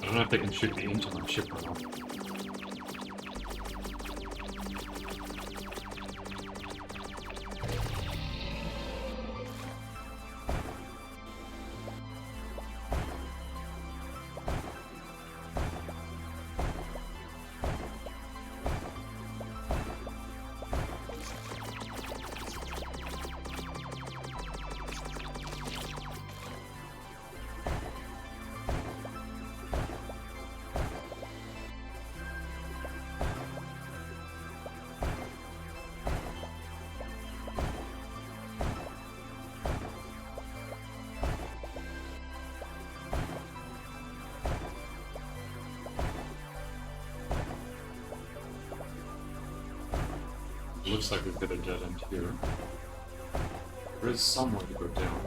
don't know if they can shoot me into my ship or not. Looks like we've got a dead end here. There is somewhere to go down.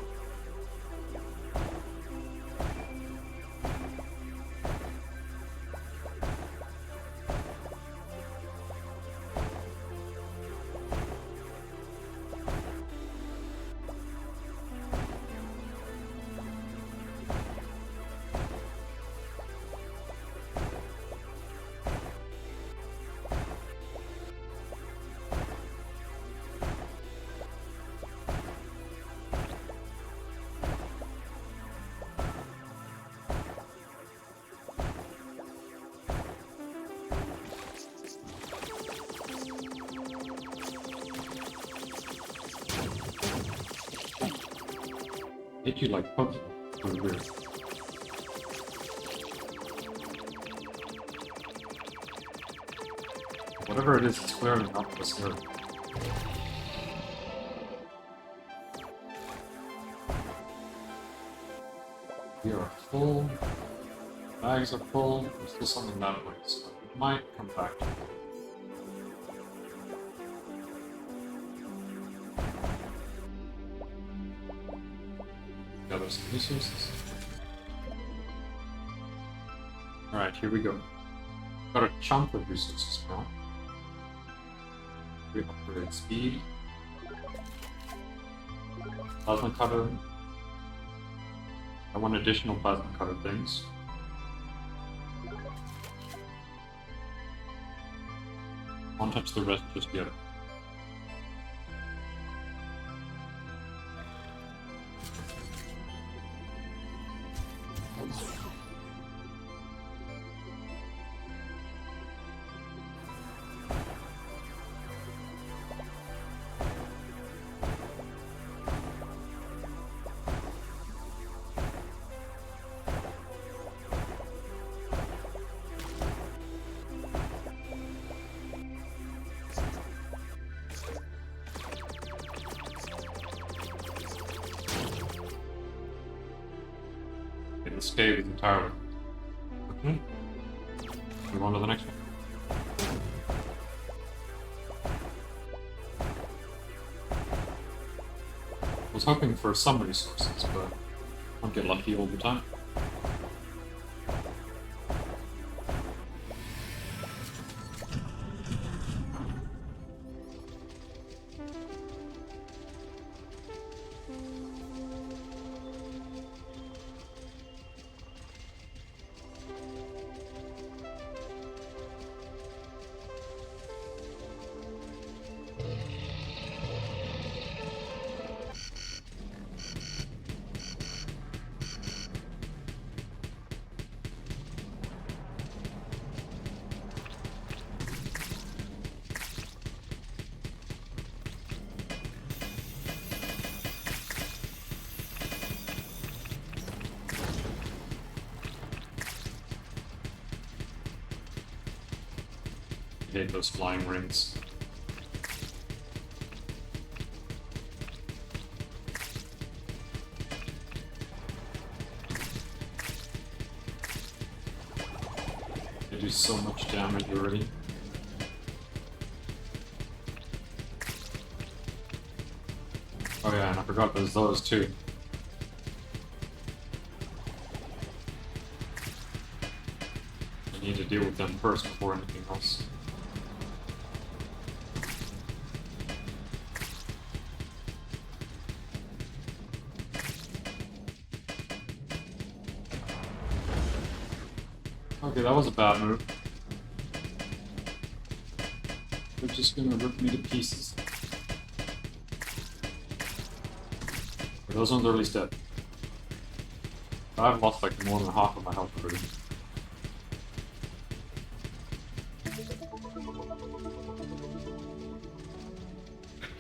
Hit you like Pokemon. Really weird. Whatever it is, it's clearly not this area. We are full. Bags are full. There's still something that way, so we might come back to it. Gather some resources. Alright, here we go. Got a chunk of resources now. We upgrade speed. Plasma cutter. I want additional plasma cutter things. Won't touch the rest just yet. The stave is entirely. Okay. Move on to the next one. I was hoping for some resources, but I don't get lucky all the time. I hate those flying rings. They do so much damage already. Oh yeah, and I forgot there's those too. I need to deal with them first before anything else. Okay, that was a bad move. They're just gonna rip me to pieces. Those ones are at least dead. I've lost like more than half of my health already.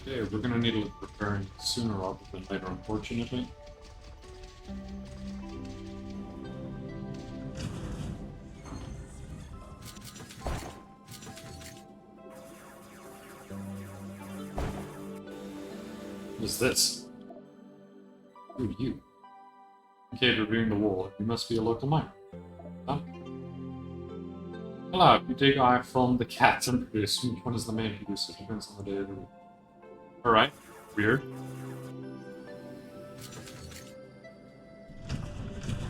Okay, we're gonna need to look preparing sooner rather than later, unfortunately. What is this? Who are you? Okay, reviewing the wall. You must be a local miner. Huh? Hello, you take I from the cats and produce. Which one is the main producer? Depends on the day of the week. Alright, weird.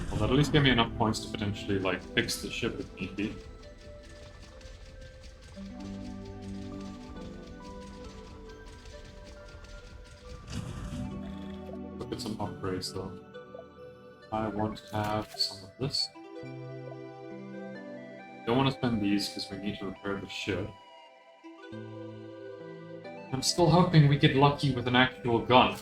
Well, that at least gave me enough points to potentially, like, fix the ship if need be. Look at some upgrades, though. I want to have some of this. Don't want to spend these because we need to repair the ship. I'm still hoping we get lucky with an actual gun.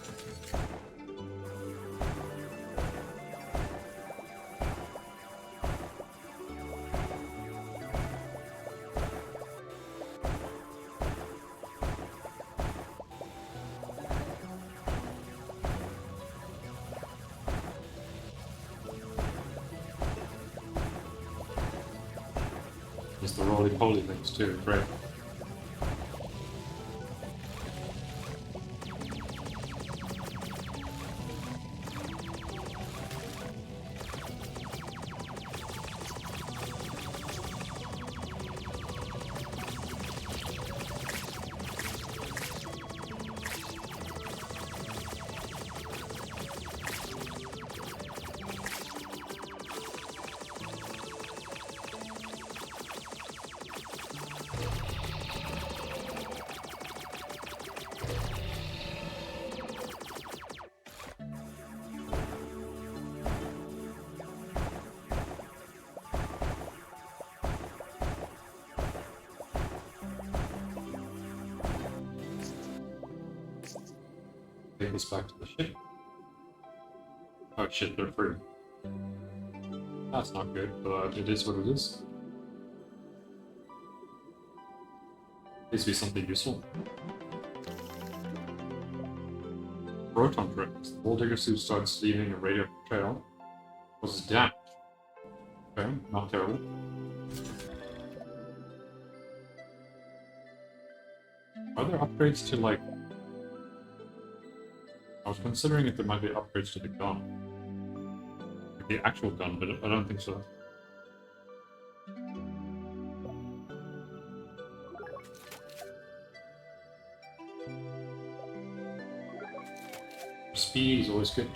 There's the roly-poly things too, great. Take this back to the ship. Oh shit, they're free. That's not good, but it is what it is. Needs to be something useful. Proton trails. The Gold Digger suit starts leaving a radio trail. Causes damage. Okay, not terrible. Are there upgrades to, like... I was considering if there might be upgrades to the gun. Like the actual gun, but I don't think so. Speed is always good.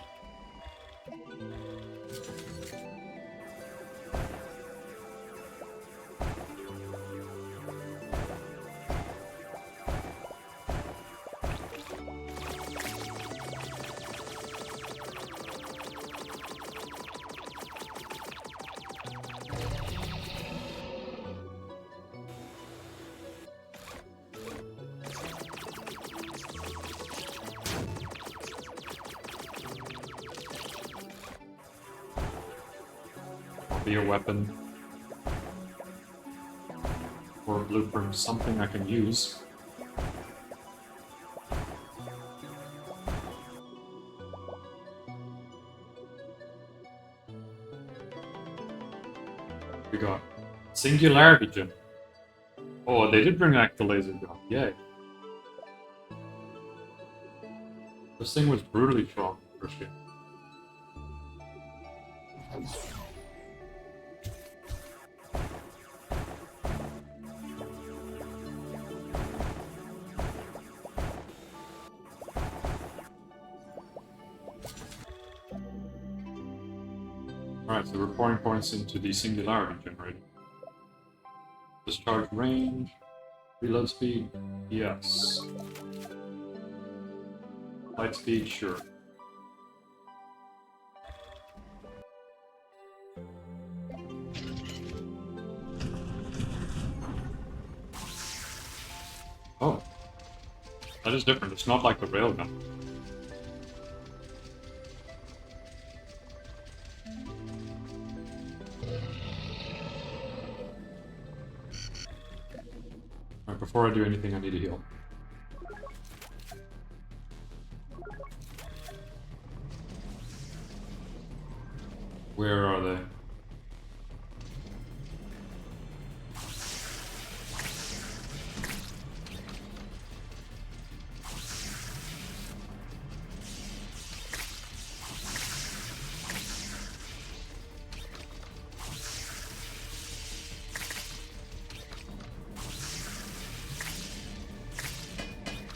Be a weapon or a blueprint, something I can use. We got Singularity Gem. Oh, they did bring back the laser gun. Yay. This thing was brutally strong for shit. Alright, so we're pouring points into the Singularity Generator. Discharge range, reload speed, yes. Light speed, sure. That is different. It's not like the railgun. Alright, before I do anything, I need to heal. Where are they?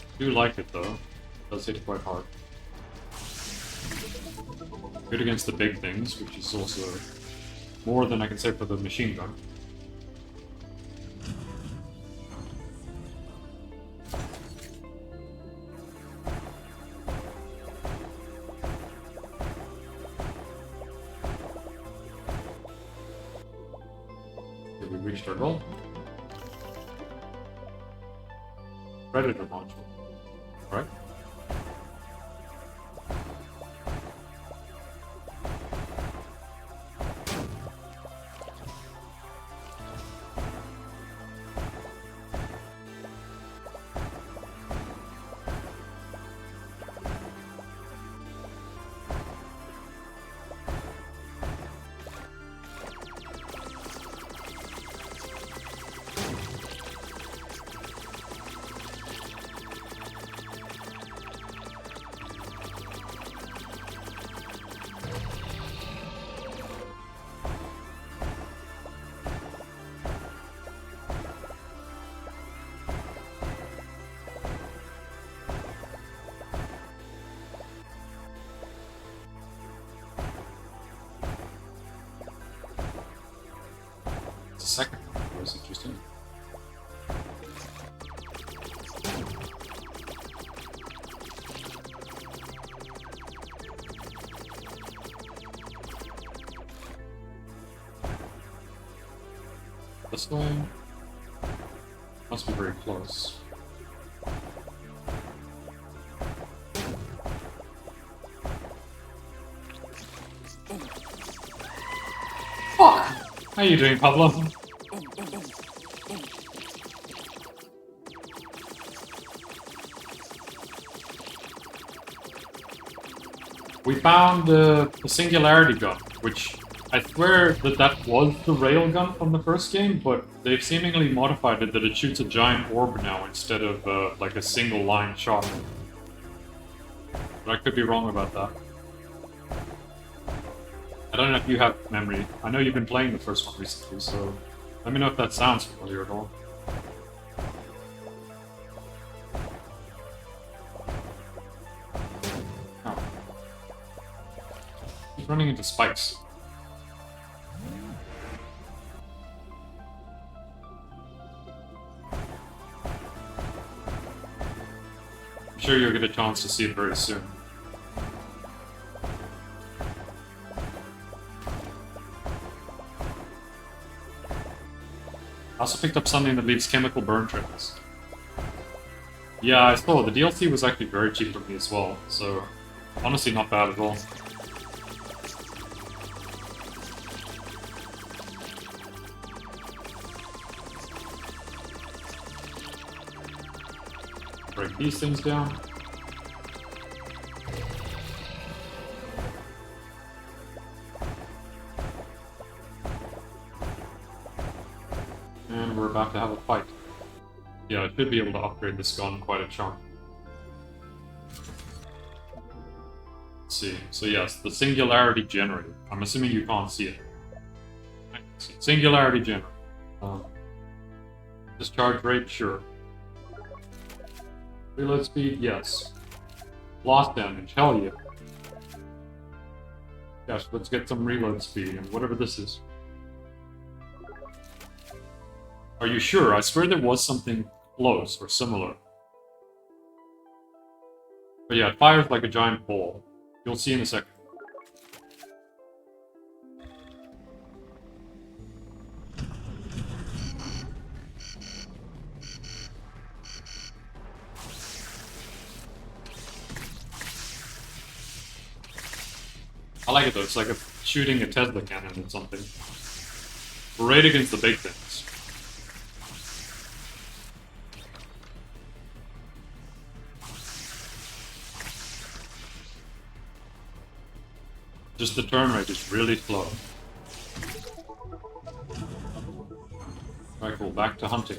I do like it though. It does hit quite hard. Good against the big things, which is also more than I can say for the machine gun. Did we reach our goal? Predator module. Right? The second one was interesting. This way must be very close. Fuck! How you doing, Pablo? We found the Singularity Gun, which I swear that was the railgun from the first game, but they've seemingly modified it that it shoots a giant orb now instead of like a single line shot. But I could be wrong about that. I don't know if you have memory. I know you've been playing the first one recently, so let me know if that sounds familiar at all. Oh. He's running into spikes. I'm sure you'll get a chance to see it very soon. I also picked up something that leaves chemical burn trails. Yeah, I saw the DLC was actually very cheap for me as well, so honestly not bad at all. Break these things down. And we're about to have a fight. Yeah, I should be able to upgrade this gun quite a chunk. Let's see. So yes, the Singularity Generator. I'm assuming you can't see it. Singularity Generator. Discharge rate, sure. Reload speed, yes. Loss damage, hell yeah. Yes, let's get some reload speed and whatever this is. Are you sure? I swear there was something close or similar. But yeah, it fires like a giant ball. You'll see in a second. I like it though, it's like shooting a Tesla cannon or something. We're right against the big things. Just the turn rate is really slow. Alright, cool, back to hunting.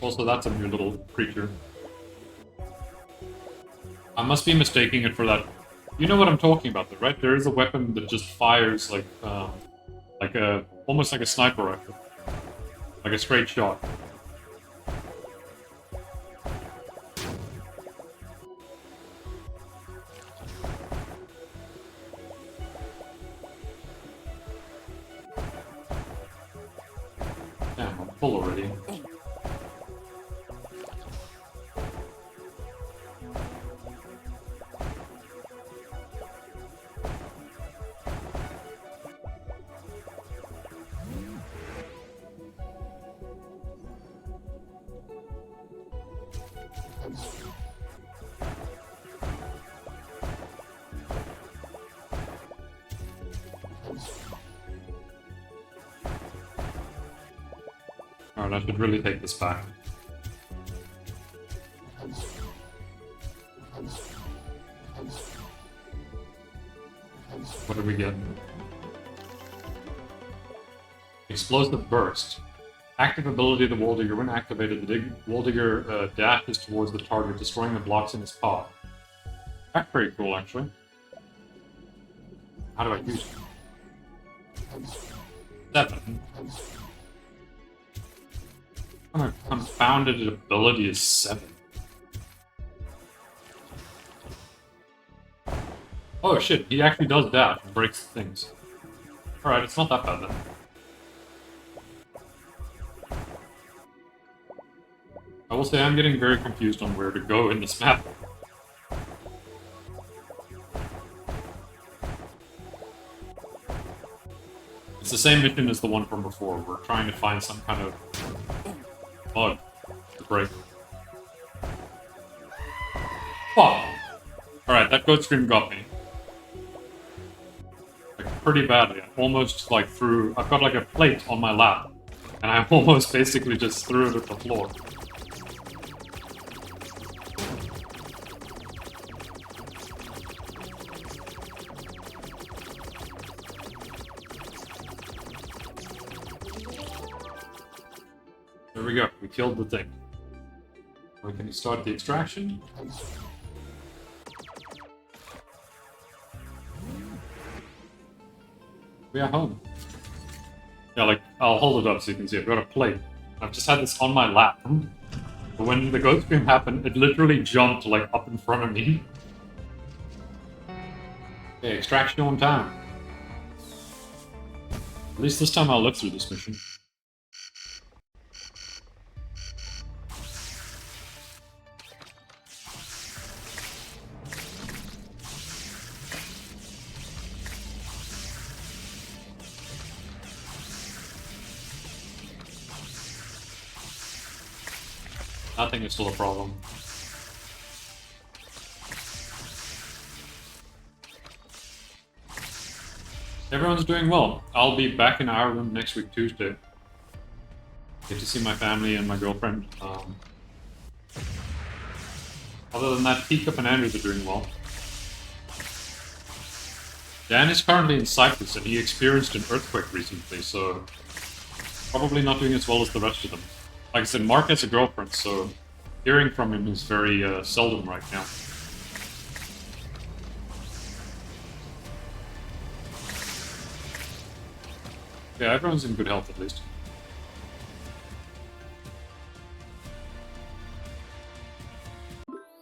Also, that's a new little creature. I must be mistaking it for that. You know what I'm talking about, though, right? There is a weapon that just fires like almost like a sniper rifle, like a straight shot. Damn, I'm full already. Alright, I should really take this back. What did we get? Explosive Burst. Active ability of the Wall Digger. When activated, the Wall Digger dashes towards the target, destroying the blocks in his path. That's pretty cool, actually. How do I use it? 7. What kind of confounded ability is 7? Oh shit, he actually does dash and breaks things. Alright, it's not that bad then. I will say I'm getting very confused on where to go in this map. It's the same mission as the one from before. We're trying to find some kind of bug to break. Fuck! Alright, that goat scream got me. Like, pretty badly. I almost, like, threw... I've got, like, a plate on my lap. And I almost basically just threw it at the floor. There we go. We killed the thing. We can start the extraction. We are home. Yeah, like, I'll hold it up so you can see. I've got a plate. I've just had this on my lap. But when the ghost scream happened, it literally jumped, like, up in front of me. Okay, extraction on time. At least this time I'll live through this mission. Nothing is still a problem. Everyone's doing well. I'll be back in Ireland next week, Tuesday. Get to see my family and my girlfriend. Other than that, Teacup and Andrews are doing well. Dan is currently in Cyprus and he experienced an earthquake recently, so probably not doing as well as the rest of them. Like I said, Mark has a girlfriend, so hearing from him is very seldom right now. Yeah, everyone's in good health at least.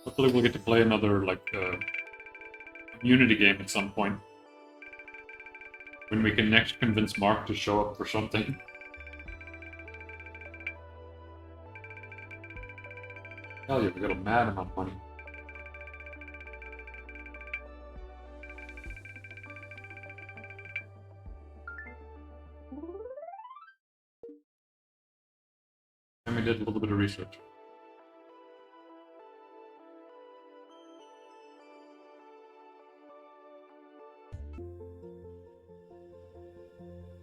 Hopefully we'll get to play another, like, Unity game at some point. When we can next convince Mark to show up for something. Hell yeah, we got a mad amount of money. we did a little bit of research.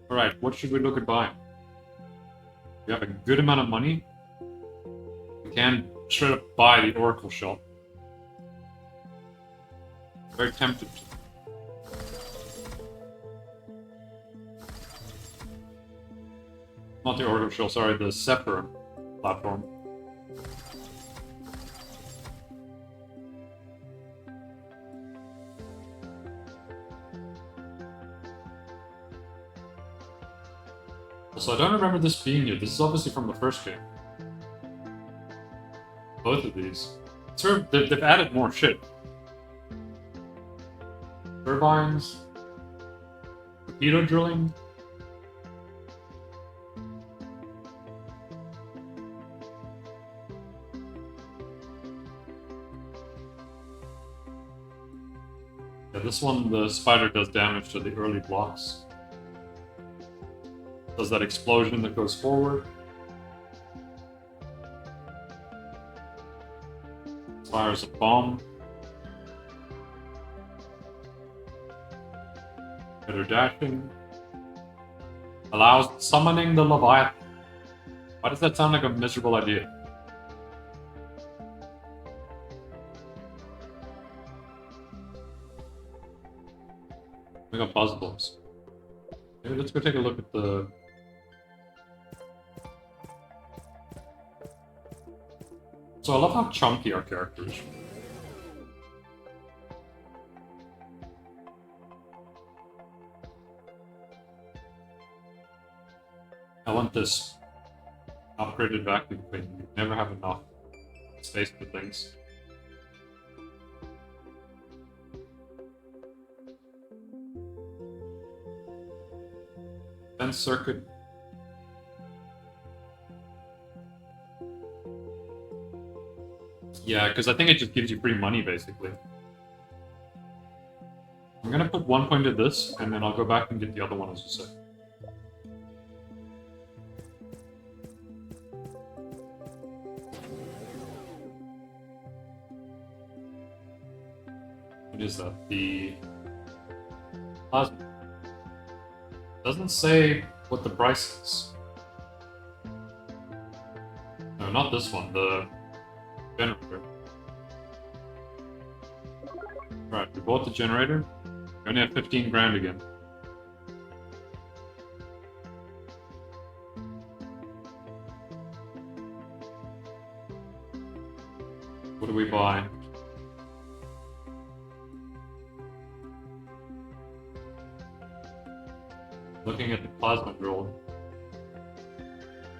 Alright, what should we look at buying? We have a good amount of money. We can straight up buy the Oracle Shop. Very tempted. Not the Oracle Shell, sorry, the Sepper platform. Also, I don't remember this being here. This is obviously from the first game. Both of these. They've added more shit. Turbines. Torpedo drilling. Yeah, this one, the spider does damage to the early blocks. Does that explosion that goes forward. Fires a bomb. Better dashing. Allows summoning the Leviathan. Why does that sound like a miserable idea? We got puzzles. Maybe let's go take a look at the... So I love how chunky our character is. I want this upgraded vacuum cleaner. You never have enough space for things. Then circuit. Yeah, because I think it just gives you free money, basically. I'm gonna put 1 point of this, and then I'll go back and get the other one, as you said. What is that? The plasma. Doesn't say what the price is. No, not this one. The generator. Right, we bought the generator. We only have 15 grand again. What do we buy? Looking at the plasma drill.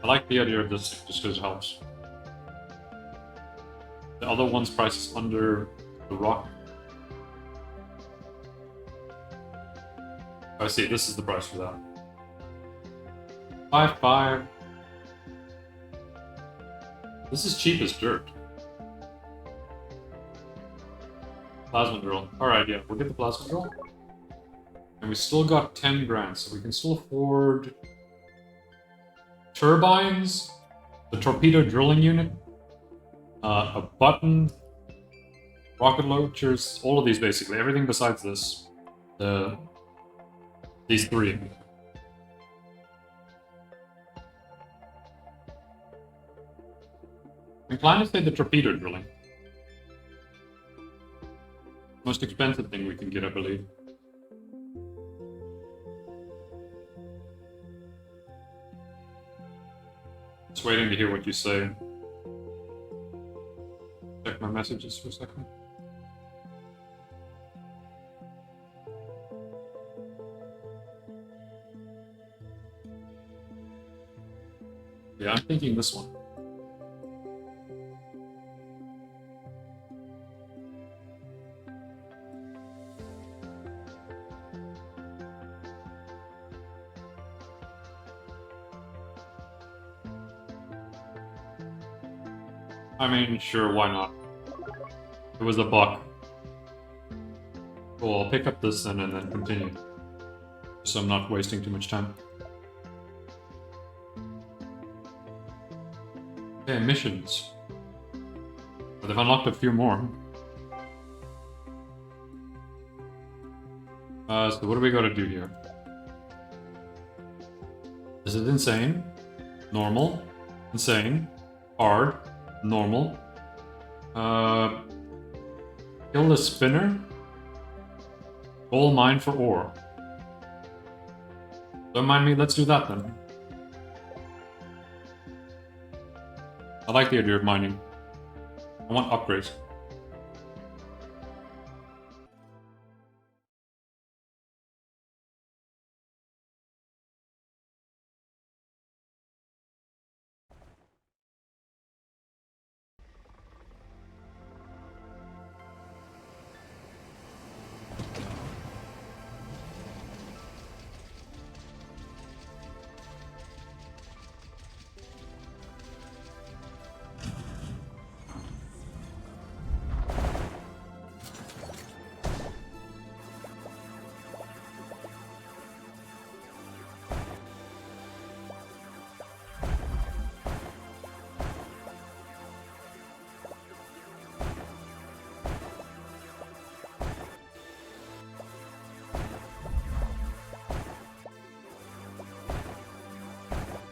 I like the idea of this just because it helps. The other one's price is under the rock. I see, this is the price for that. 5.5. This is cheap as dirt. Plasma drill. Alright, yeah, we'll get the plasma drill. And we still got 10 grand, so we can still afford turbines, the torpedo drilling unit, a button, rocket launchers, all of these basically, everything besides this. These three. I'm inclined to say the torpedo drilling. Most expensive thing we can get, I believe. Just waiting to hear what you say. Check my messages for a second. Yeah, I'm thinking this one. I mean, sure, why not? It was a buck. Cool, I'll pick up this and then continue. So I'm not wasting too much time. Okay, missions. But they've unlocked a few more. So what do we gotta do here? This is insane. Normal. Insane. Hard. Normal. Kill the spinner. Coal mine for ore. Don't mind me, let's do that then. I like the idea of mining. I want upgrades.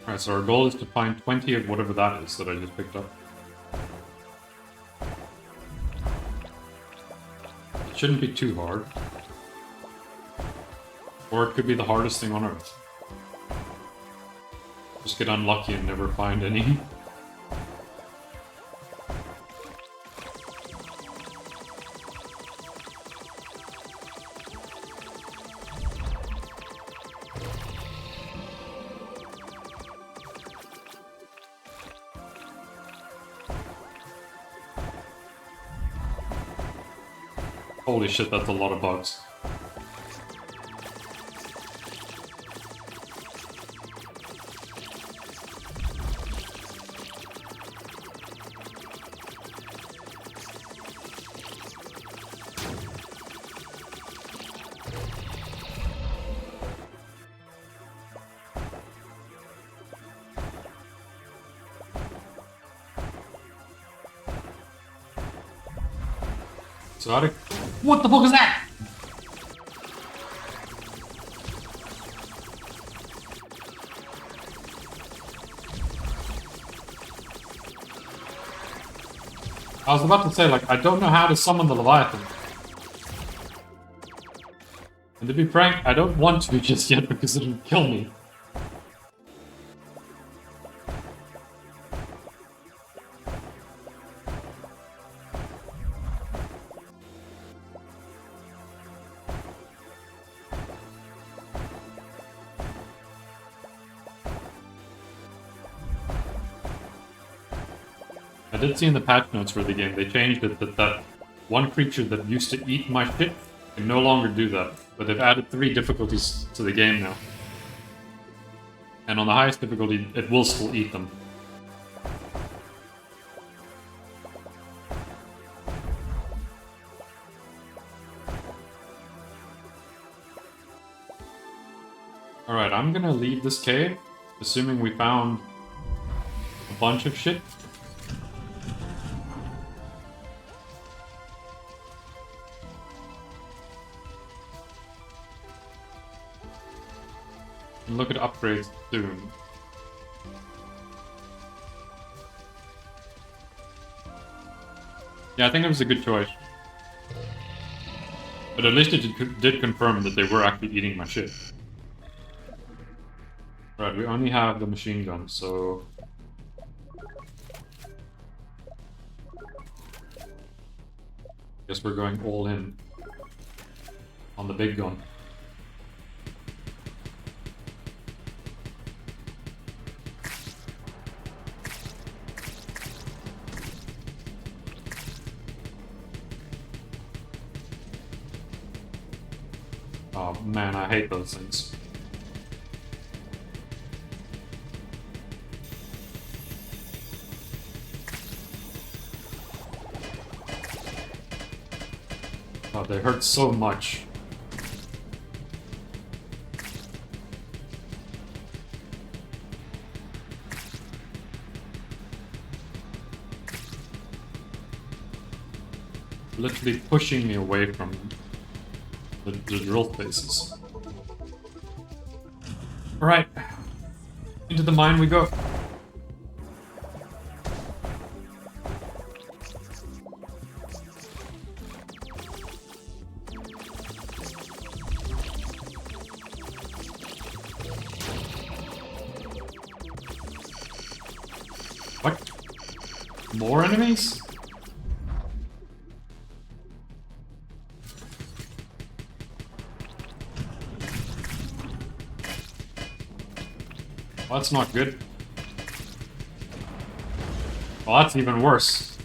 Alright, so our goal is to find 20 of whatever that is that I just picked up. It shouldn't be too hard. Or it could be the hardest thing on Earth. Just get unlucky and never find any. Holy shit, that's a lot of bugs. So how do... What the fuck is that? I was about to say, like, I don't know how to summon the Leviathan. And to be frank, I don't want to just yet because it'll kill me. I did see in the patch notes for the game, they changed it that one creature that used to eat my shit can no longer do that. But they've added 3 difficulties to the game now. And on the highest difficulty, it will still eat them. Alright, I'm gonna leave this cave, assuming we found a bunch of shit. And look at upgrades soon. Yeah, I think it was a good choice. But at least it did confirm that they were actually eating my shit. Right, we only have the machine gun, so... Guess we're going all in on the big gun. Oh man, I hate those things. Oh, they hurt so much. literally pushing me away from the drill spaces. Alright. Into the mine we go. What? More enemies? Well, that's not good. Well, that's even worse.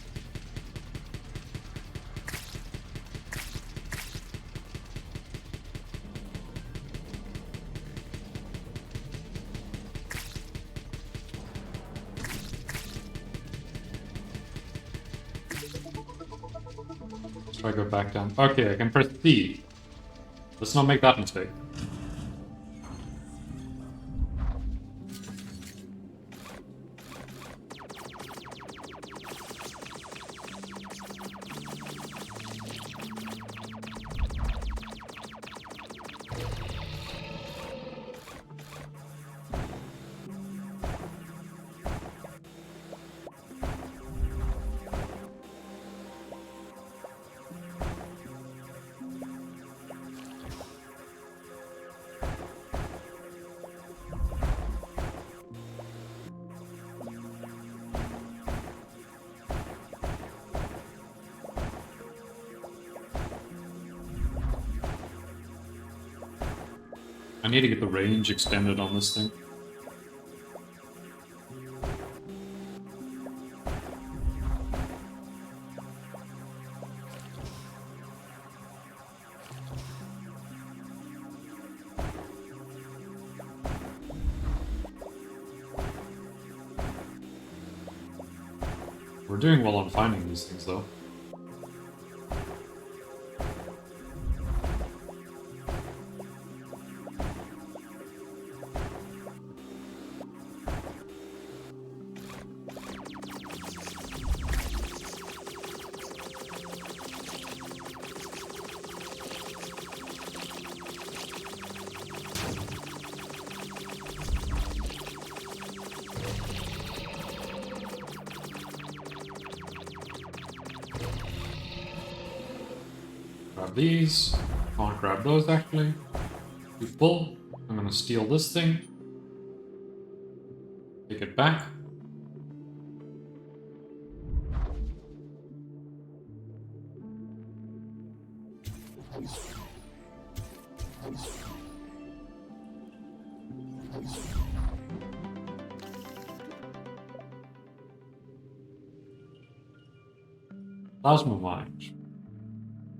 Let's try to go back down. Okay, I can press D. Let's not make that mistake. I need to get the range extended on this thing. We're doing well on finding these things, though. Grab these. Can't grab those, actually. You pull. I'm gonna steal this thing. Take it back. Plasma mines.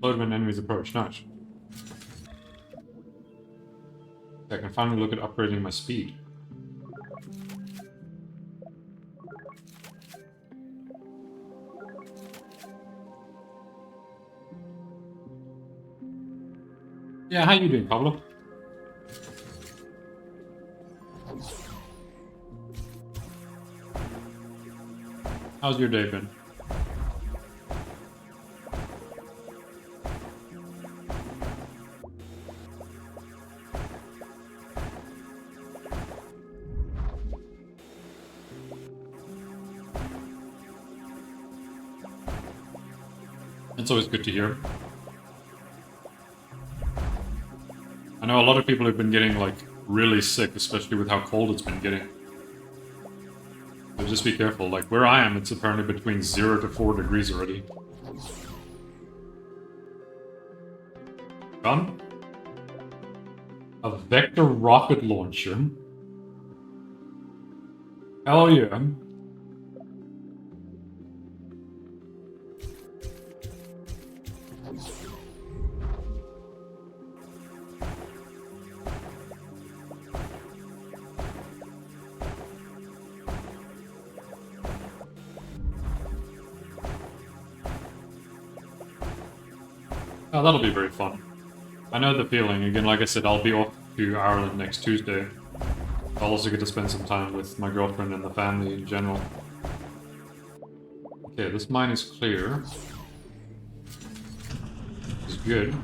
Load when enemies approach. Nice. I can finally look at upgrading my speed. Yeah, how you doing, Pablo? How's your day been? It's always good to hear. I know a lot of people have been getting, like, really sick, especially with how cold it's been getting. So just be careful. Like, where I am, it's apparently between 0 to 4 degrees already. Gun? A vector rocket launcher? Hell yeah. Oh, that'll be very fun. I know the feeling. Again, like I said, I'll be off to Ireland next Tuesday. I'll also get to spend some time with my girlfriend and the family in general. Okay, this mine is clear. It's good.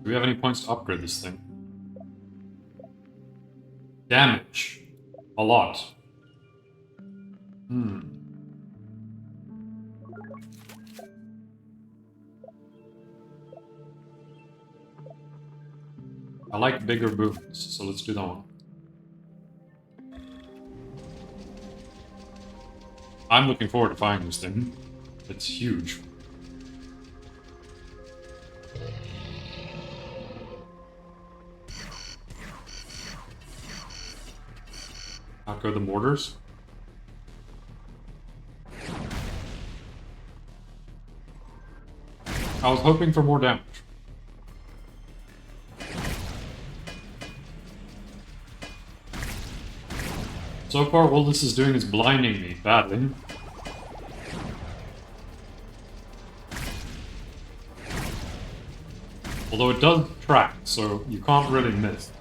Do we have any points to upgrade this thing? Damage. A lot. I like bigger booms, so let's do that one. I'm looking forward to finding this thing. It's huge. Out go the mortars. I was hoping for more damage. So far, all this is doing is blinding me badly. Although it does track, so you can't really miss.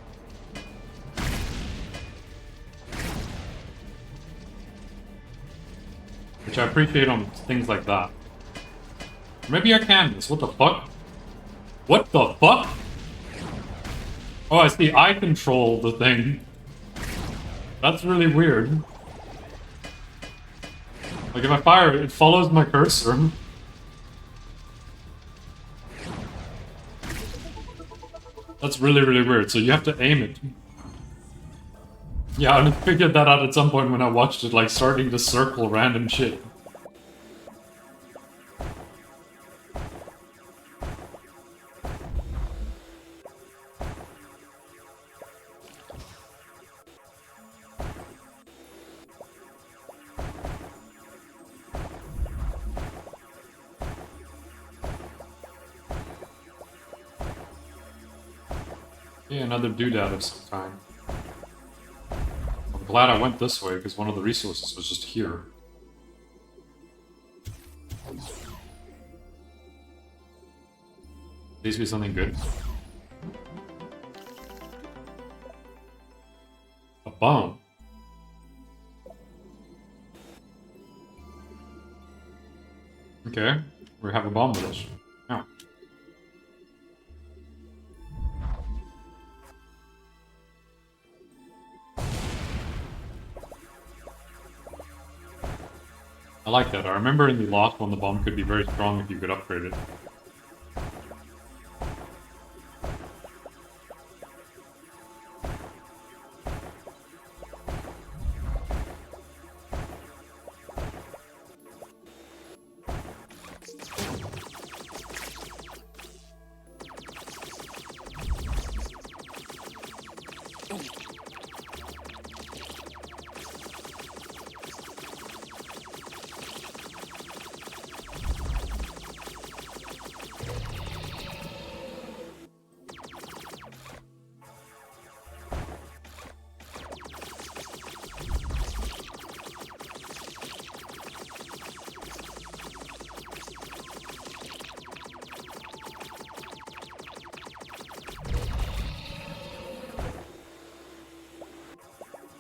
Which I appreciate on things like that. Maybe I can miss. What the fuck? What the fuck? Oh, I see. I control the thing. That's really weird. Like, if I fire it, it follows my cursor. That's really, really weird. So you have to aim it. Yeah, I figured that out at some point when I watched it, like, starting to circle random shit. Yeah, another doodad of some kind. I'm glad I went this way, because one of the resources was just here. Please be something good. A bomb. Okay, we have a bomb with us. Oh. I like that. I remember in the last one the bomb could be very strong if you could upgrade it.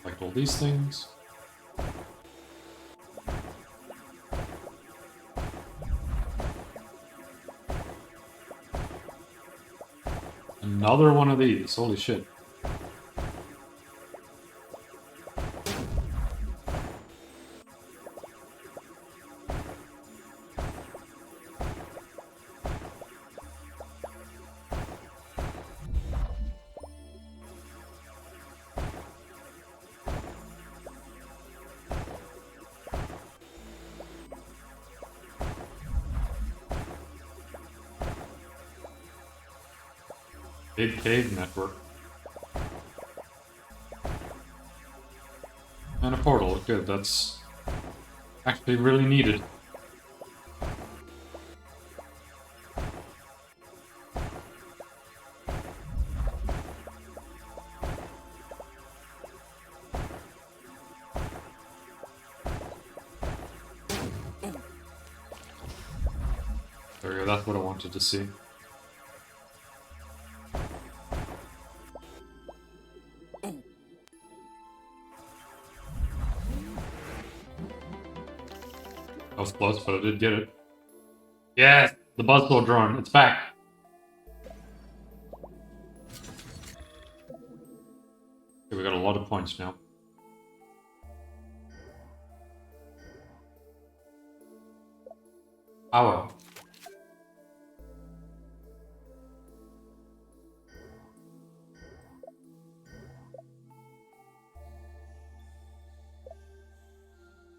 Like all these things. Another one of these. Holy shit. Big cave network. And a portal. Good, that's actually really needed. There we go, that's what I wanted to see. That was close, but I did get it. Yes! The Buzzsaw drone. It's back. Okay, we got a lot of points now. Power.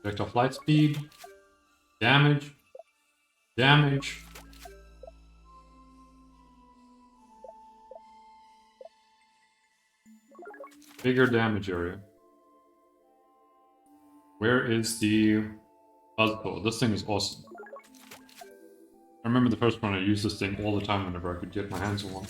Projectile flight speed. Damage. Damage. Bigger damage area. Where is the Buzzsaw? This thing is awesome. I remember the first one I used this thing all the time whenever I could get my hands on one.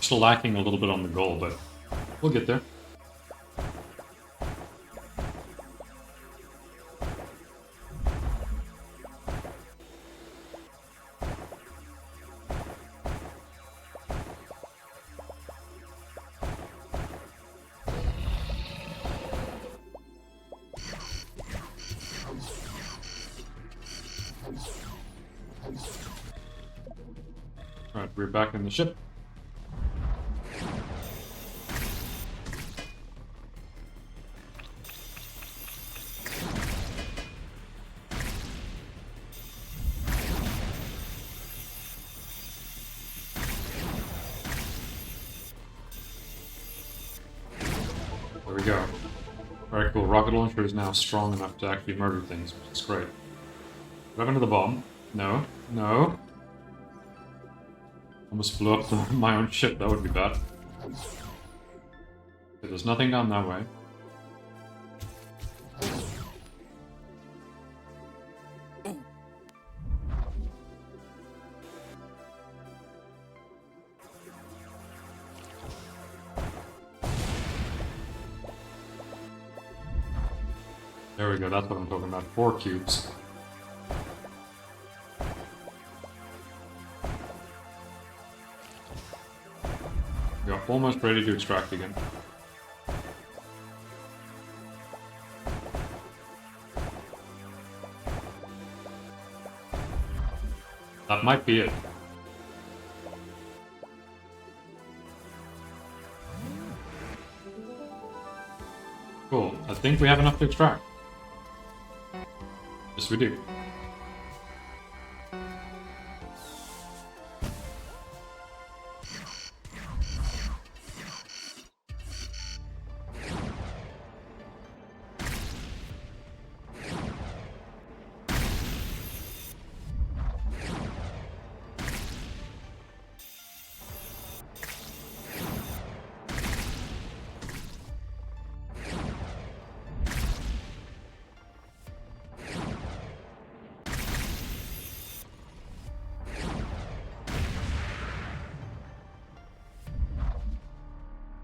Still lacking a little bit on the goal, but we'll get there. Alright, we're back in the ship. There we go. Very cool. Rocket launcher is now strong enough to actually murder things, which is great. Weapon to the bomb. No. No. Almost blew up my own ship. That would be bad. Okay, there's nothing down that way. There we go, that's what I'm talking about. 4 cubes. We're almost ready to extract again. That might be it. Cool, I think we have enough to extract. Yes, we do.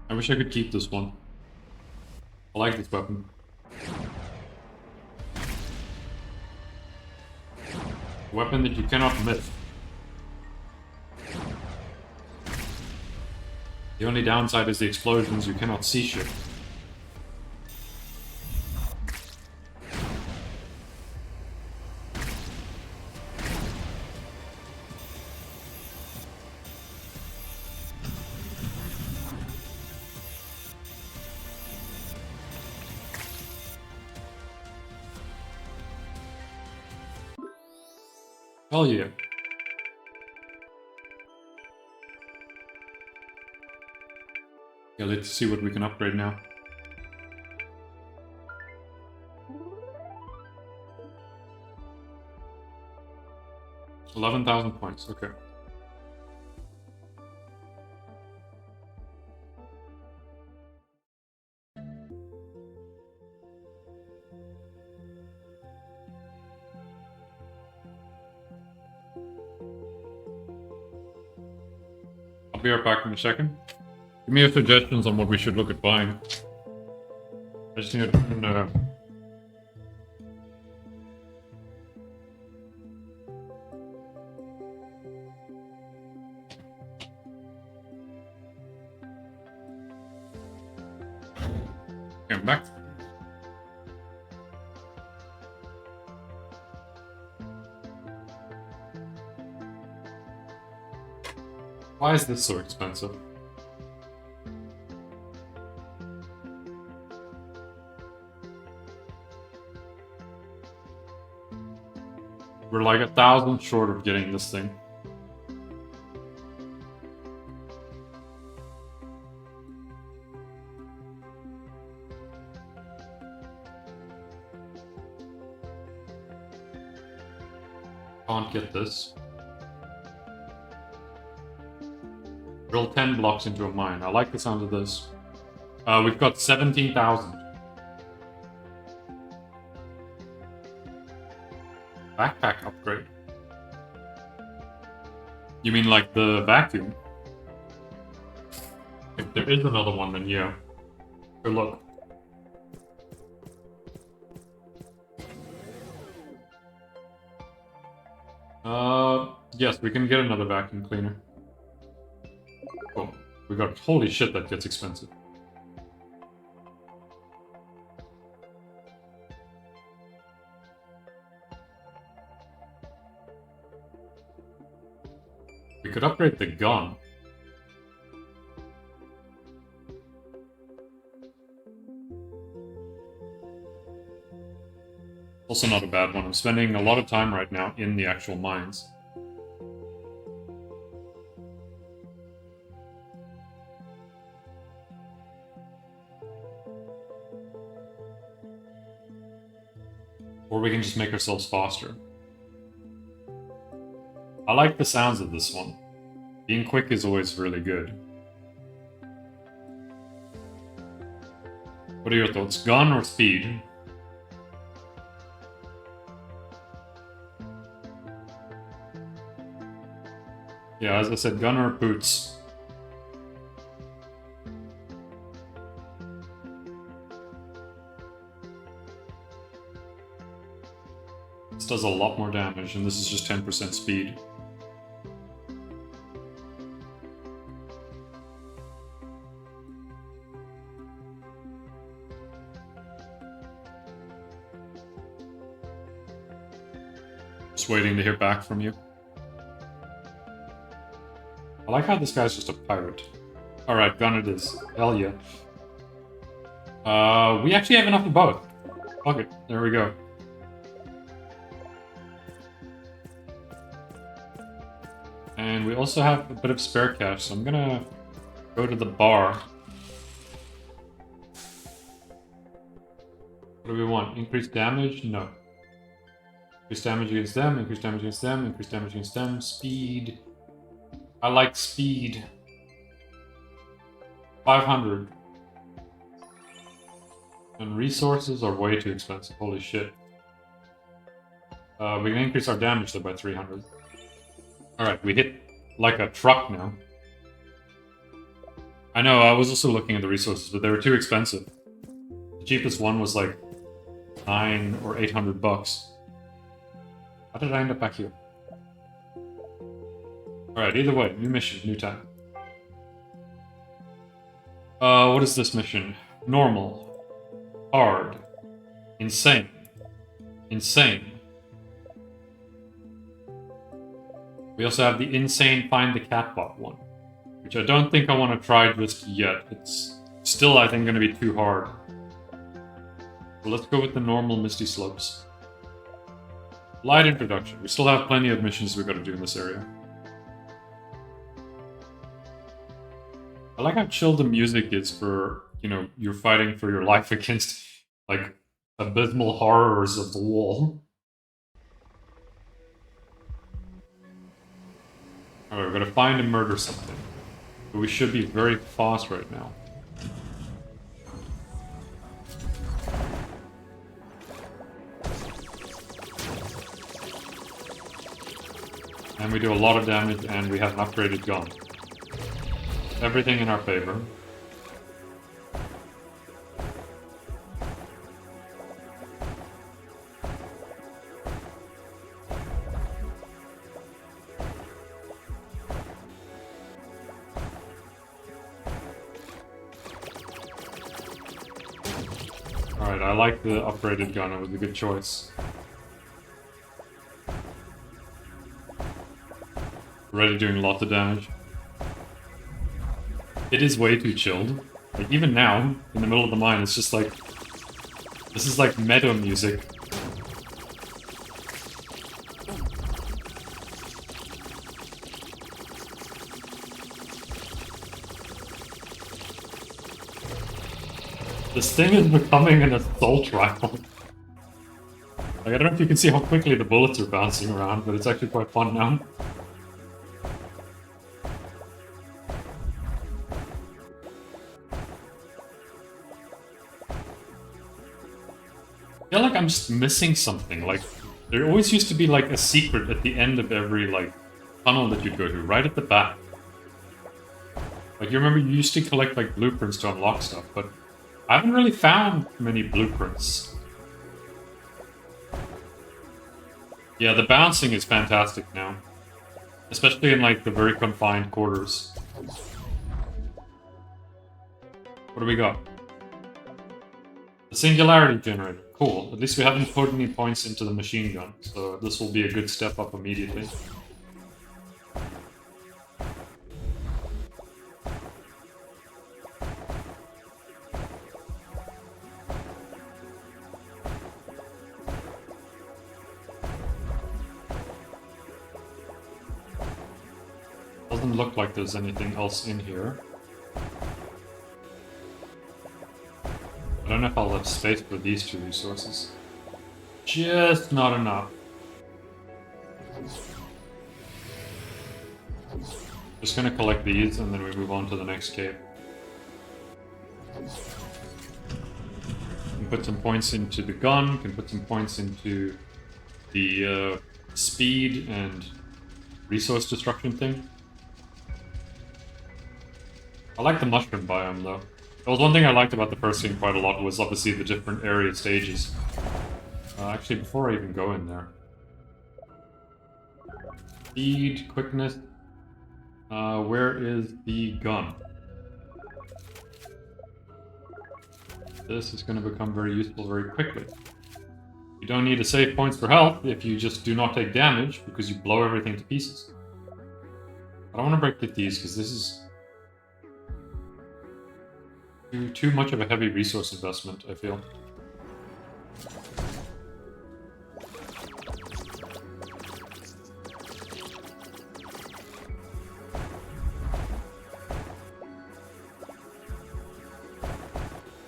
I wish I could keep this one. I like this weapon. A weapon that you cannot miss. The only downside is the explosions, you cannot see shit. Hell yeah. Yeah, let's see what we can upgrade now. $11,000 points, okay. I'll be right back in a second. Give me your suggestions on what we should look at buying. I just need to Okay, I'm back. Why is this so expensive? We're like 1,000 short of getting this thing. Can't get this. Drill 10 blocks into a mine. I like the sound of this. We've got 17,000. Backpack upgrade. You mean like the vacuum? If there is another one, then yeah. Good luck. Yes, we can get another vacuum cleaner. Cool. We got, holy shit, that gets expensive. We could upgrade the gun. Also not a bad one. I'm spending a lot of time right now in the actual mines. Or we can just make ourselves faster. I like the sounds of this one. Being quick is always really good. What are your thoughts? Gun or speed? Yeah, as I said, gun or boots. This does a lot more damage, and this is just 10% speed. Just waiting to hear back from you. I like how this guy's just a pirate. Alright, gun it is. Hell yeah. We actually have enough of both. Fuck it, there we go. And we also have a bit of spare cash, so I'm gonna go to the bar. What do we want? Increased damage? No. Increase damage against them, increase damage against them, increase damage against them. Speed. I like speed. 500. And resources are way too expensive. Holy shit. We can increase our damage though by 300. Alright, we hit like a truck now. I know, I was also looking at the resources, but they were too expensive. The cheapest one was like 9 or 800 bucks. How did I end up back here? Alright, either way, new mission, new time. What is this mission? Normal. Hard. Insane. Insane. We also have the insane find the catbot one, which I don't think I want to try just yet. It's still, I think, going to be too hard. So let's go with the normal Misty Slopes. Light introduction. We still have plenty of missions we've got to do in this area. I like how chill the music is for, you know, you're fighting for your life against, like, abysmal horrors of the wall. Alright, we're gonna find and murder something. But we should be very fast right now. And we do a lot of damage, and we have an upgraded gun. Everything in our favor. Alright, I like the upgraded gun. It was a good choice. Already doing lots of damage. It is way too chilled. Like, even now, in the middle of the mine, it's just like... This is like meadow music. This thing is becoming an assault rifle. Like, I don't know if you can see how quickly the bullets are bouncing around, but it's actually quite fun now. I feel like I'm just missing something. Like, there always used to be like a secret at the end of every like tunnel that you'd go to, right at the back. Like, you remember you used to collect like blueprints to unlock stuff, but I haven't really found many blueprints. Yeah, the bouncing is fantastic now. Especially in like the very confined quarters. What do we got? The Singularity Generator. Cool. At least we haven't put any points into the machine gun, so this will be a good step up immediately. Doesn't look like there's anything else in here. I don't know if I'll have space for these two resources. Just not enough. Just gonna collect these and then we move on to the next cave. Can put some points into the gun, can put some points into the speed and resource destruction thing. I like the mushroom biome though. That was one thing I liked about the first game quite a lot, was obviously the different area stages. Actually, before I even go in there. Speed, quickness. Where is the gun? This is going to become very useful very quickly. You don't need to save points for health if you just do not take damage, because you blow everything to pieces. I don't want to break these, because this is too much of a heavy resource investment, I feel.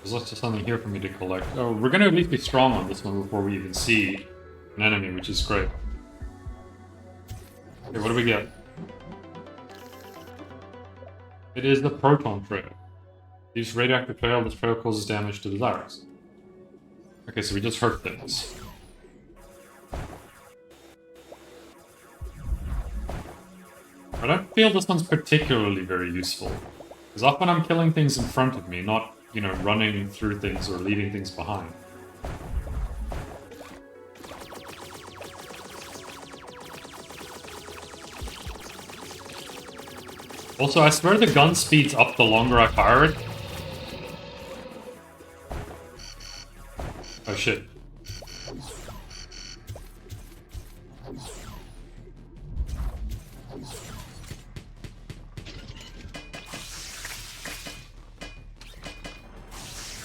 There's lots of something here for me to collect. Oh, we're gonna at least be strong on this one before we even see an enemy, which is great. Okay, what do we get? It is the Proton Trail. Use radioactive trail, this trail causes damage to the Zyrax. Okay, so we just hurt things. I don't feel this one's particularly very useful. Because often I'm killing things in front of me, not, you know, running through things or leaving things behind. Also, I swear the gun speeds up the longer I fire it. Oh shit.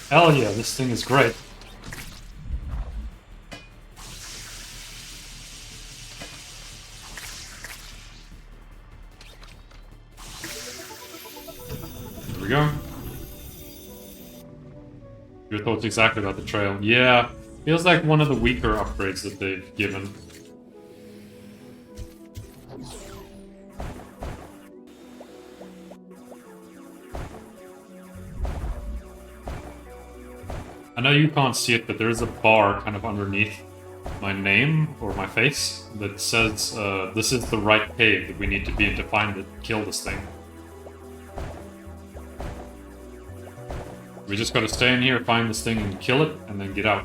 Hell yeah, this thing is great. There we go. Your thoughts exactly about the trail. Yeah, feels like one of the weaker upgrades that they've given. I know you can't see it, but there is a bar kind of underneath my name or my face that says this is the right cave that we need to be in to find it, kill this thing. We just gotta stay in here, find this thing, and kill it, and then get out.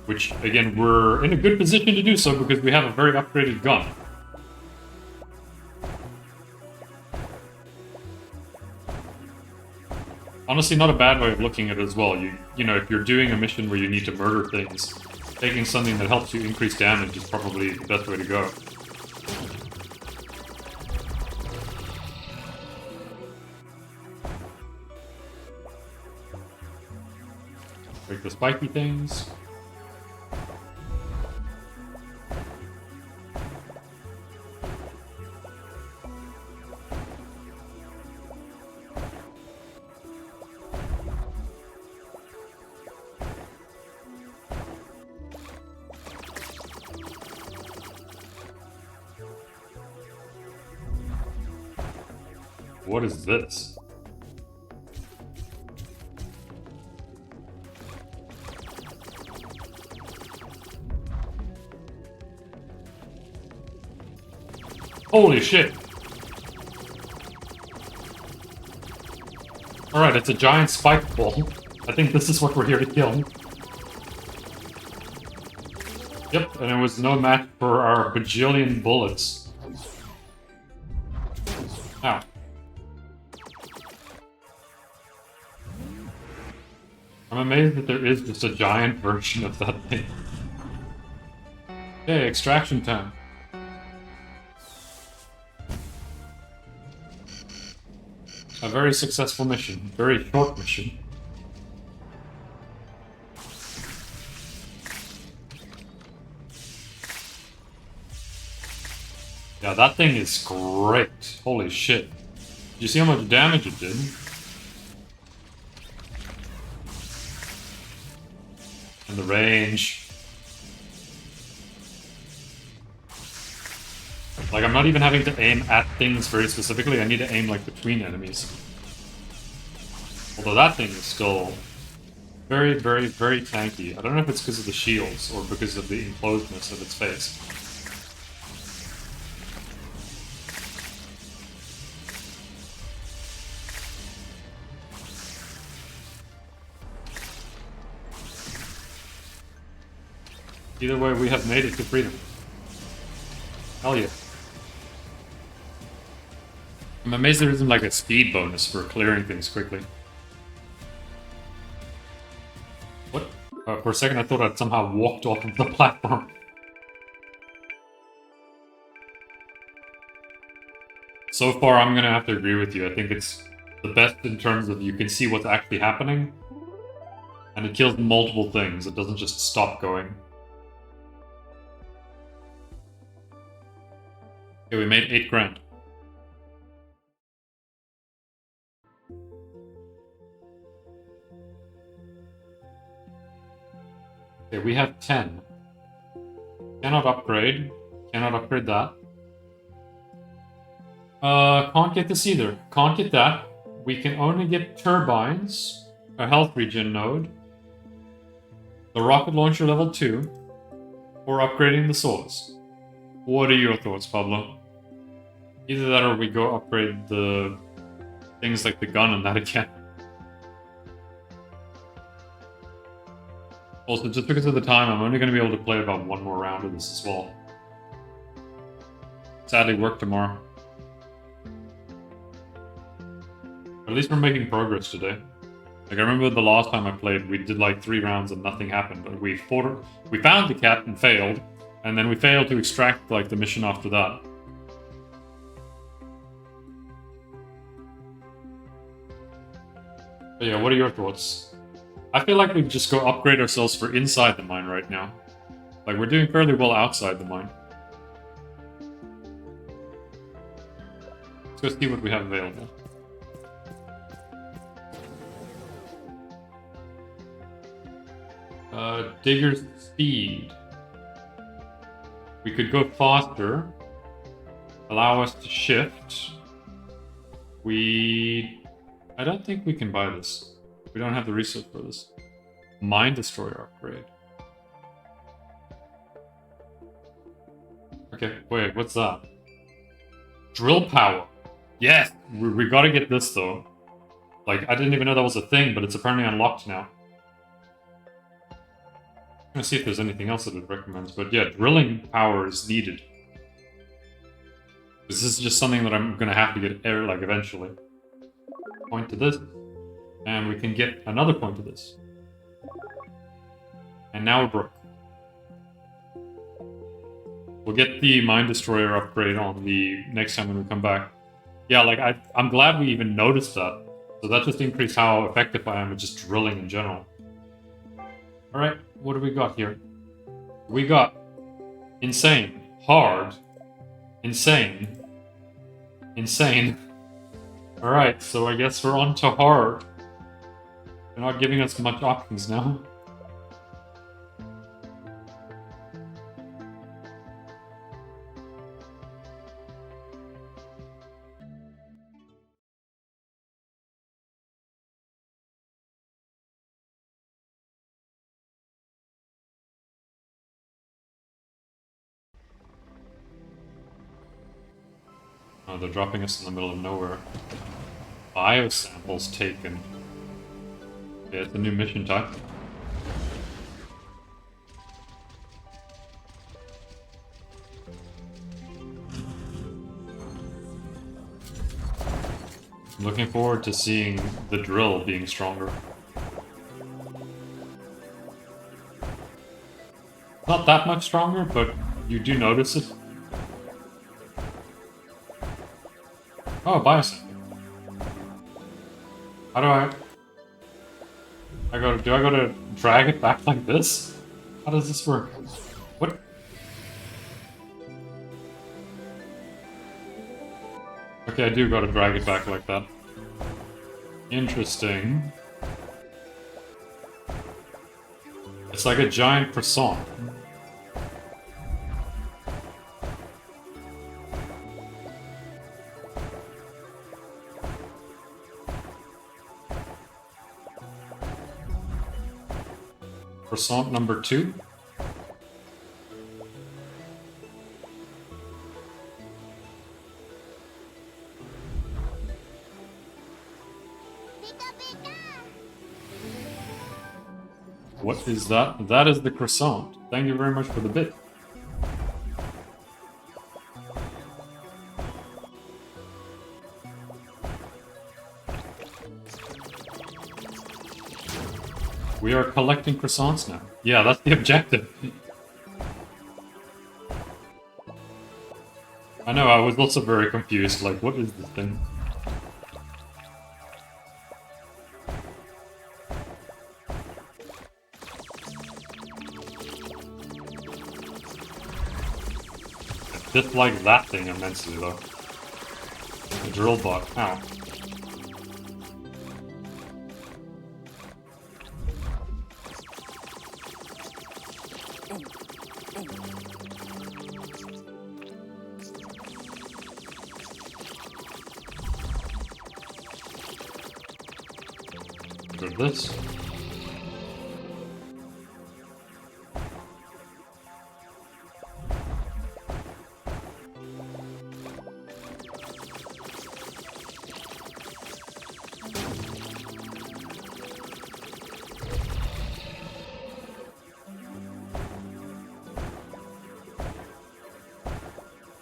Which, again, we're in a good position to do so because we have a very upgraded gun. Honestly, not a bad way of looking at it as well. You know, if you're doing a mission where you need to murder things, taking something that helps you increase damage is probably the best way to go. Break the spiky things. What is this? Holy shit! Alright, it's a giant spike ball. I think this is what we're here to kill. Yep, and it was no match for our bajillion bullets. Ow. I'm amazed that there is just a giant version of that thing. Okay, extraction time. A very successful mission. Very short mission. Yeah, that thing is great. Holy shit. Did you see how much damage it did? And the range. Like, I'm not even having to aim at things very specifically, I need to aim, like, between enemies. Although that thing is still very, very, very tanky. I don't know if it's because of the shields, or because of the enclosedness of its face. Either way, we have made it to freedom. Hell yeah. I'm amazed there isn't like a speed bonus for clearing things quickly. What? For a second I thought I'd somehow walked off of the platform. So far I'm gonna have to agree with you. I think it's the best in terms of you can see what's actually happening. And it kills multiple things, it doesn't just stop going. Okay, we made 8 grand. Okay, we have 10. Cannot upgrade. Cannot upgrade that. Can't get this either. Can't get that. We can only get turbines, a health regen node, the rocket launcher level 2, or upgrading the swords. What are your thoughts, Pablo? Either that or we go upgrade the things like the gun and that again. Also, just because of the time, I'm only going to be able to play about one more round of this as well. Sadly, work tomorrow. At least we're making progress today. Like, I remember the last time I played, we did like 3 rounds and nothing happened. But we found the cat and failed, and then we failed to extract like the mission after that. But yeah, what are your thoughts? I feel like we just go upgrade ourselves for inside the mine right now. Like, we're doing fairly well outside the mine. Let's go see what we have available. Digger's speed. We could go faster. Allow us to shift. I don't think we can buy this. We don't have the resource for this. Mine Destroyer upgrade. Okay, wait, what's that? Drill power. Yes! We gotta get this, though. Like, I didn't even know that was a thing, but it's apparently unlocked now. I'm gonna see if there's anything else that it recommends, but yeah, drilling power is needed. This is just something that I'm gonna have to get like eventually. Point to this. And we can get another point of this. And now we're broke. We'll get the Mine Destroyer upgrade on the next time when we come back. Yeah, like, I'm glad we even noticed that. So that just increased how effective I am at just drilling in general. Alright, what do we got here? We got insane, hard, insane, insane. Alright, so I guess we're on to hard. They're not giving us much options now. Oh, they're dropping us in the middle of nowhere. Biosamples taken. Yeah, it's a new mission type. I'm looking forward to seeing the drill being stronger. Not that much stronger, but you do notice it. Oh, biosample. How do do I gotta drag it back like this? How does this work? What? Okay, I do gotta drag it back like that. Interesting. It's like a giant croissant. Croissant number 2. What is that? That is the croissant. Thank you very much for the bit. We are collecting croissants now. Yeah, that's the objective. I know, I was also very confused, like, what is this thing? I dislike that thing immensely, though. The drill bot. Ow. With this.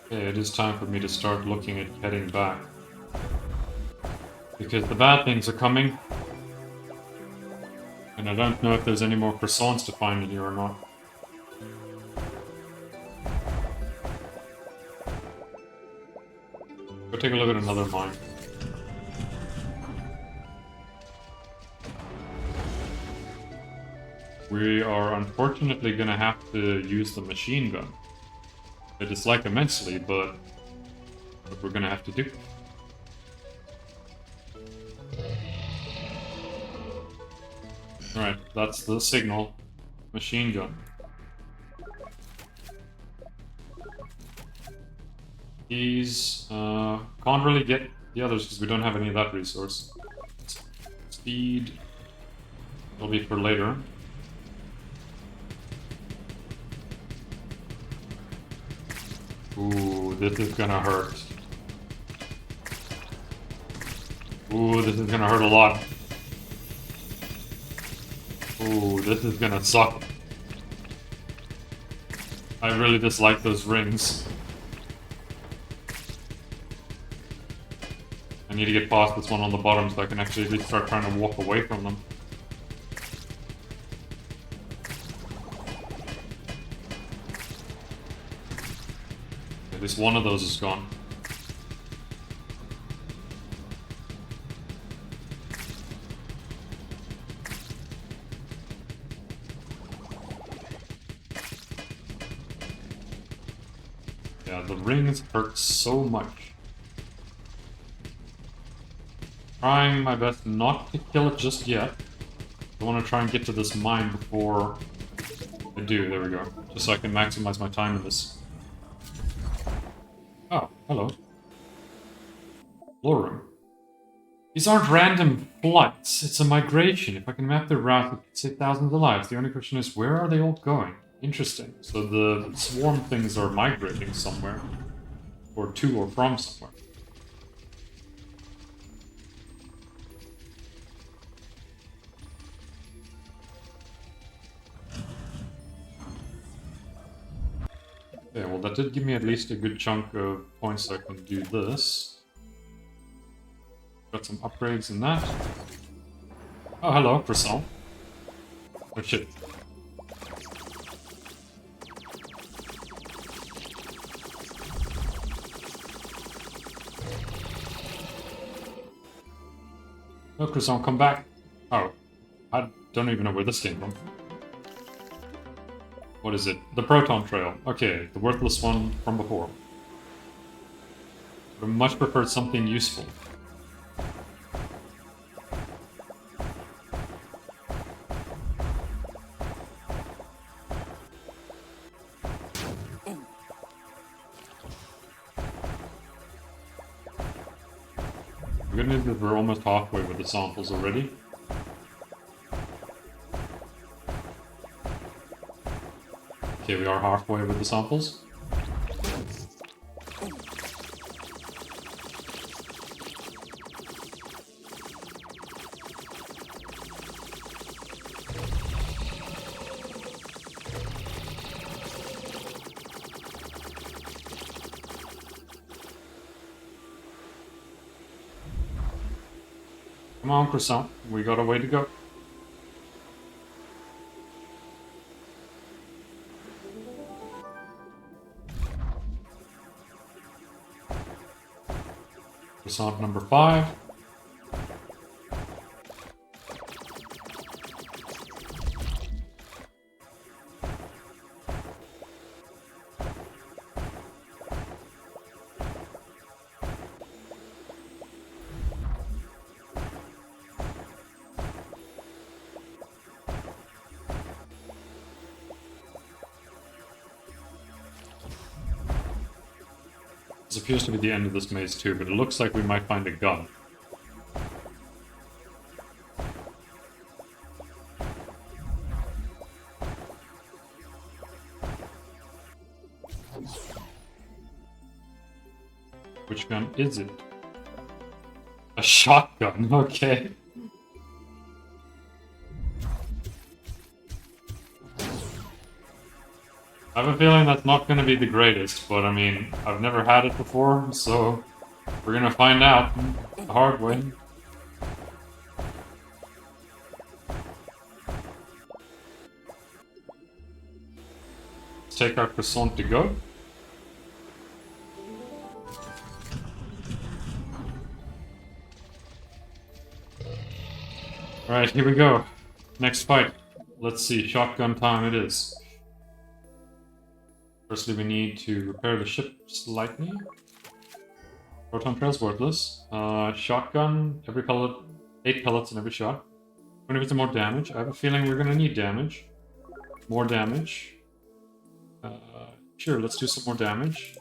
Okay, it is time for me to start looking at heading back. Because the bad things are coming. And I don't know if there's any more croissants to find in here or not. Go take a look at another mine. We are unfortunately gonna have to use the machine gun. I dislike immensely, but we're gonna have to do. Alright, that's the signal. Machine gun. These, can't really get the others because we don't have any of that resource. Speed will be for later. Ooh, this is gonna hurt. Ooh, this is gonna hurt a lot. Ooh, this is gonna suck. I really dislike those rings. I need to get past this one on the bottom so I can actually at least start trying to walk away from them. At least one of those is gone. Yeah, the rings hurt so much. Trying my best not to kill it just yet. I want to try and get to this mine before I do. There we go. Just so I can maximize my time in this. Oh, hello. Floor room. These aren't random flights, it's a migration. If I can map their route, it could save thousands of lives. The only question is, where are they all going? Interesting. So the swarm things are migrating somewhere. Or to or from somewhere. Yeah, well that did give me at least a good chunk of points so I can do this. Got some upgrades in that. Oh, hello, croissant. Oh shit. No, croissant, come back. Oh, I don't even know where this came from. What is it? The Proton Trail. Okay, the worthless one from before. I much preferred something useful. The good news is we're almost halfway with the samples already. Okay, we are halfway with the samples. Come on, croissant. We got a way to go. Croissant number 5. This appears to be the end of this maze too, but it looks like we might find a gun. Which gun is it? A shotgun, okay. I have a feeling that's not going to be the greatest, but I mean, I've never had it before, so we're going to find out the hard way. Let's take our croissant to go. Alright, here we go. Next fight. Let's see, shotgun time it is. Firstly, we need to repair the ship slightly. Proton Trail's worthless. Shotgun, every pellet, 8 pellets in every shot. 20% more damage. I have a feeling we're gonna need damage. More damage. Sure, let's do some more damage.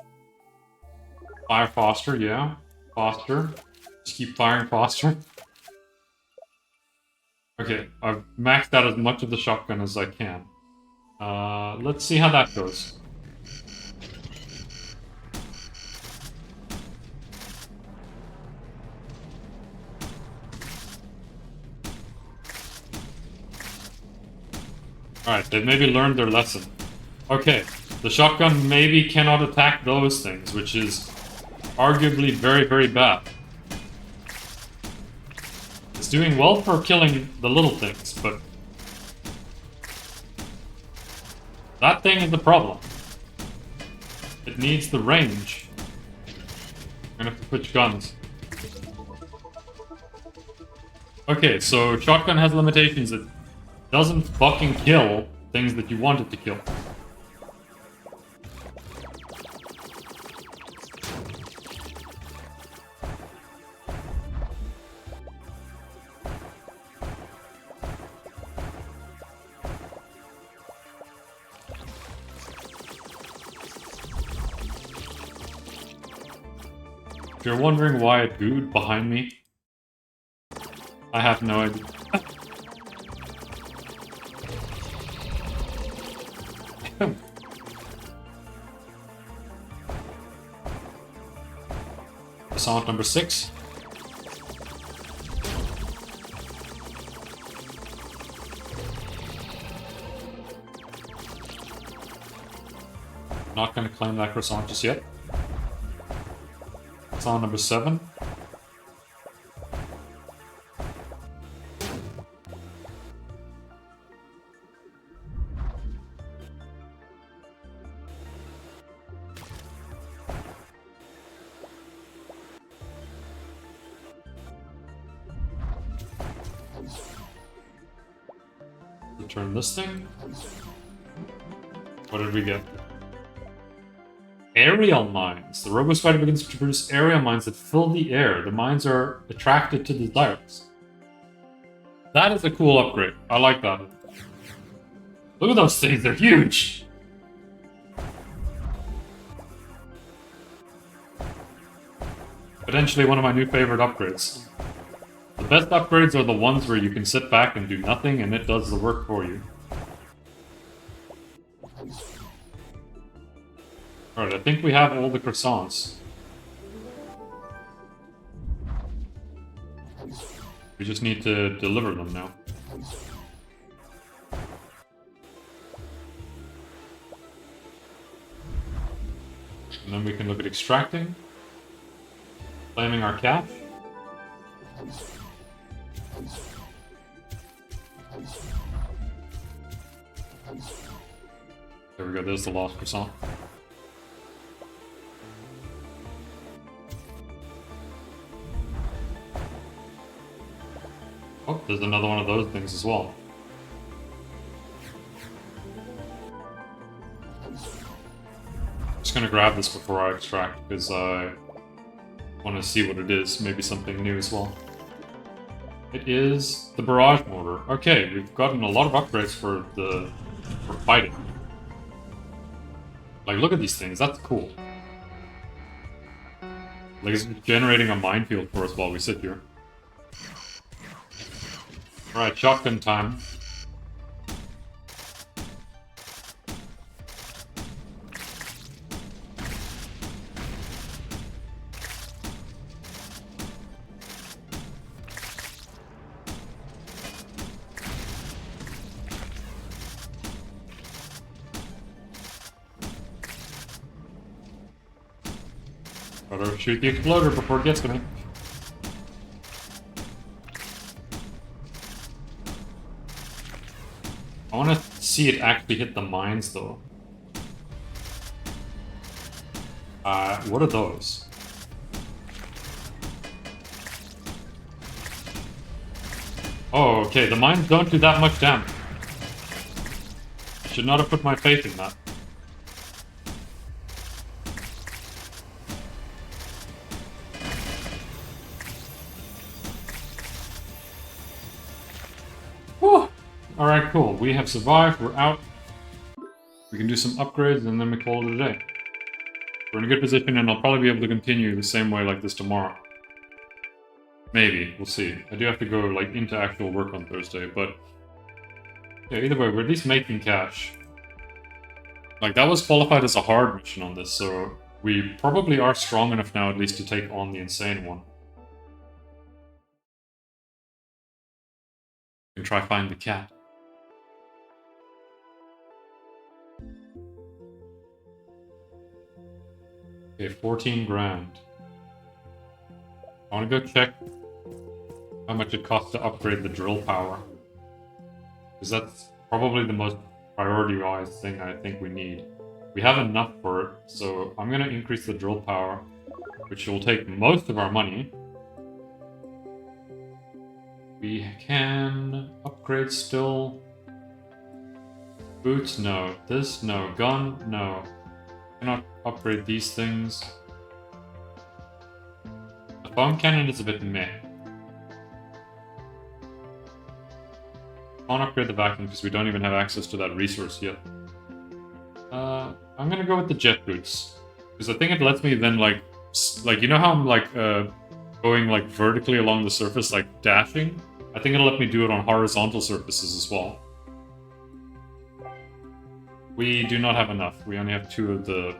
Fire faster, yeah. Faster. Just keep firing faster. Okay, I've maxed out as much of the shotgun as I can. Let's see how that goes. Alright, they've maybe learned their lesson. Okay, the shotgun maybe cannot attack those things, which is arguably very, very bad. doing well for killing the little things, but that thing is the problem. It needs the range. I'm gonna have to switch guns. Okay, so shotgun has limitations. It doesn't fucking kill things that you want it to kill. If you're wondering why it gooed behind me, I have no idea. Assault number 6. Not gonna claim that croissant just yet. Croissant number 7. Return this thing. What did we get? Aerial mines. The Robo Spider begins to produce aerial mines that fill the air. The mines are attracted to the darts. That is a cool upgrade. I like that. Look at those things, they're huge! Potentially one of my new favorite upgrades. The best upgrades are the ones where you can sit back and do nothing and it does the work for you. Alright, I think we have all the croissants. We just need to deliver them now. And then we can look at extracting. Claiming our cash. There we go, there's the lost croissant. Oh, there's another one of those things as well. Just gonna grab this before I extract, because I want to see what it is. Maybe something new as well. It is the barrage mortar. Okay, we've gotten a lot of upgrades for fighting. Like, look at these things. That's cool. Like, it's generating a minefield for us while we sit here. Alright, shotgun time. Gotta shoot the exploder before it gets to me. I want to see it actually hit the mines, though. What are those? Oh, okay, the mines don't do that much damage. I should not have put my faith in that. Whew. Alright, cool. We have survived, we're out. We can do some upgrades and then we call it a day. We're in a good position and I'll probably be able to continue the same way like this tomorrow. Maybe, we'll see. I do have to go like into actual work on Thursday, but yeah, either way, we're at least making cash. Like, that was qualified as a hard mission on this, so we probably are strong enough now at least to take on the insane one. We can try find the cat. Okay, 14 grand. I want to go check how much it costs to upgrade the drill power. Because that's probably the most priority-wise thing I think we need. We have enough for it, so I'm gonna increase the drill power, which will take most of our money. We can upgrade still. Boots, no. This, no. Gun, no. Cannot upgrade these things. The foam cannon is a bit meh. Can't upgrade the vacuum because we don't even have access to that resource yet. I'm gonna go with the jet boots because I think it lets me then like you know how I'm like going like vertically along the surface, like dashing. I think it'll let me do it on horizontal surfaces as well. We do not have enough. We only have 2 of the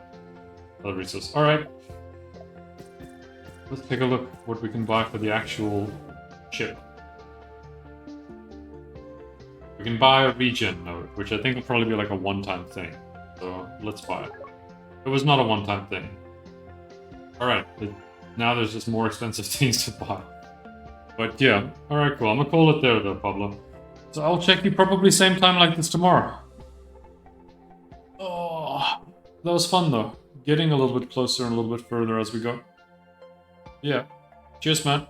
other resources. All right. Let's take a look what we can buy for the actual ship. We can buy a regen node, which I think will probably be like a one-time thing. So let's buy it. It was not a one-time thing. Alright, now there's just more expensive things to buy. But yeah, alright, cool. I'm gonna call it there though, Pablo. So I'll check you probably same time like this tomorrow. Oh, that was fun though. Getting a little bit closer and a little bit further as we go. Yeah. Cheers, man.